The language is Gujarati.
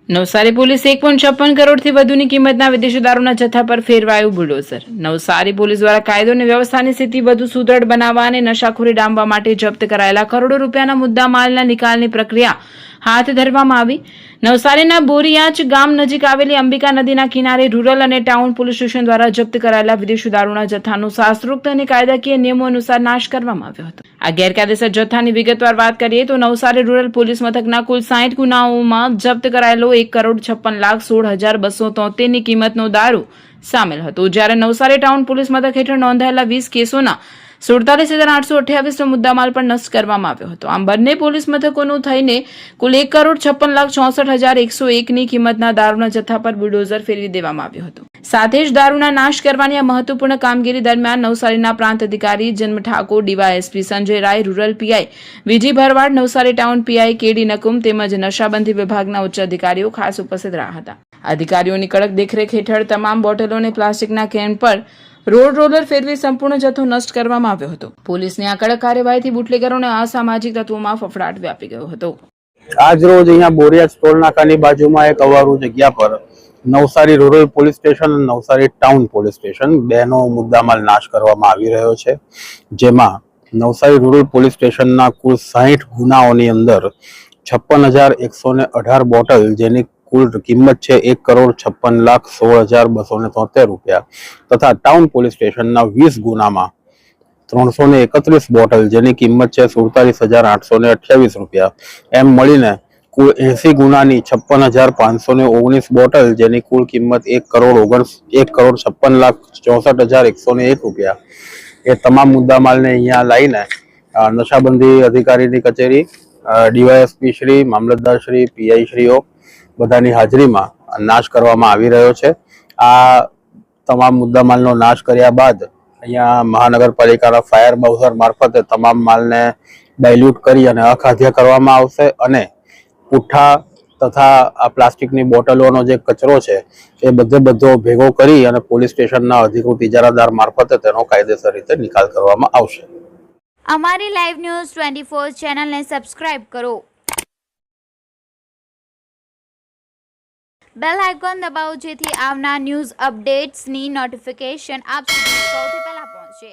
નવસારી પોલીસ 1.56 કરોડથી વધુની કિંમતના વિદેશી દારૂના જથ્થા પર ફેરવાયું બુલડોઝર. નવસારી પોલીસ દ્વારા કાયદો અને વ્યવસ્થાની સ્થિતિ વધુ સુદૃઢ બનાવવા અને નશાખોરી ડામવા માટે જપ્ત કરાયેલા કરોડો રૂપિયાના મુદ્દા માલના નિકાલની પ્રક્રિયા હાથ ધરવામાં આવી. નવસારીના બોરિયાચ ગામ નજીક આવેલી અંબિકા નદીના કિનારે રૂરલ અને ટાઉન પોલીસ સ્ટેશન દ્વારા જપ્ત કરાયેલા વિદેશી દારૂના જથ્થાનો શાસ્ત્રોક્ત અને કાયદાકીય નિયમો અનુસાર નાશ કરવામાં આવ્યો હતો. આ ગેરકાયદેસર જથ્થાની વિગતવાર વાત કરીએ તો નવસારી રૂરલ પોલીસ મથકના કુલ 60 ગુનાઓમાં જપ્ત કરાયેલો 1,56,02,273 ની કિંમતનો દારૂ સામેલ હતો, જ્યારે નવસારી ટાઉન પોલીસ મથક હેઠળ નોંધાયેલા 20 કેસોના 47,828 નો મુદ્દામાલ પણ નષ્ટ કરવામાં આવ્યો હતો. આમ બંને પોલીસ મથકોનું થઈને કુલ 1,56,64,101 ની કિંમતના દારૂના જથ્થા પર બુલડોઝર ફેરવી દેવામાં આવ્યો હતો. સાથે જ દારૂના નાશ કરવાની આ મહત્વપૂર્ણ કામગીરી દરમિયાન નવસારીના પ્રાંત અધિકારી જન્મ ઠાકોર, ડીવાયએસપી સંજય રાય, રૂરલ પીઆઈ વિજી ભરવાડ, નવસારી ટાઉન પીઆઈ કેડી નકુમ તેમજ નશાબંધી વિભાગના ઉચ્ચ અધિકારીઓ ખાસ ઉપસ્થિત રહ્યા હતા. અધિકારીઓની કડક દેખરેખ હેઠળ તમામ બોટલો અને પ્લાસ્ટિકના કેન પર રોડ રોલર ફેરવી સંપૂર્ણ જથ્થો નષ્ટ કરવામાં આવ્યો હતો. પોલીસની આ કડક કાર્યવાહીથી બુટલેગરો અને અસામાજિક તત્વોમાં ફફડાટ વ્યાપી ગયો હતો. આજ રોજ અહીંયા બોરિયાજ ટોલ નાકાની બાજુમાં એક અવારું જગ્યા પર નવસારી રૂરલ પોલીસ સ્ટેશન અને નવસારી ટાઉન પોલીસ સ્ટેશન બેનો મુદ્દામાલ નાશ કરવામાં આવી રહ્યો છે, જેમાં નવસારી રૂરલ પોલીસ સ્ટેશનના કુલ 60 ગુનાઓની અંદર 56,118 બોટલ, જેની કુલ કિંમત છે 1,56,16,273 રૂપિયા, તથા ટાઉન પોલીસ સ્ટેશનના 20 ગુનામાં 331 બોટલ, જેની કિંમત છે 47,828 રૂપિયા, એમ મળીને કુલ 80 ગુનાની 56,519 બોટલ, જેની કુલ કિંમત 1,56,64,101 રૂપિયા, એ તમામ મુદ્દામાલને અહીંયા લાવીને નશાબંધી અધિકારીની કચેરી, ડીવાયએસપી શ્રી, મામલતદાર શ્રી, પીઆઈ શ્રીઓ બધાની હાજરીમાં નાશ કરવામાં આવી રહ્યો છે. આ તમામ મુદ્દામાલનો નાશ કર્યા બાદ અહીંયા મહાનગરપાલિકાના ફાયર બાઉઝર મારફતે તમામ માલને ડાયલ્યુટ કરી અને અખાદ્ય કરવામાં આવશે અને પુઠ્ઠા તથા આ પ્લાસ્ટિકની બોટલોનો જે કચરો છે એ બધો ભેગો કરી અને પોલીસ સ્ટેશનના અધિકૃત ઇજારાદાર મારફતે તેનો કાયદેસર રીતે નિકાલ કરવામાં આવશે. અમારી લાઈવ ન્યૂઝ 24 ચેનલને સબસ્ક્રાઇબ કરો, બેલ આઇકોન દબાવો જેથી આવનાર ન્યૂઝ અપડેટ્સની નોટિફિકેશન આપ સુધી સૌથી પહેલા પહોંચે.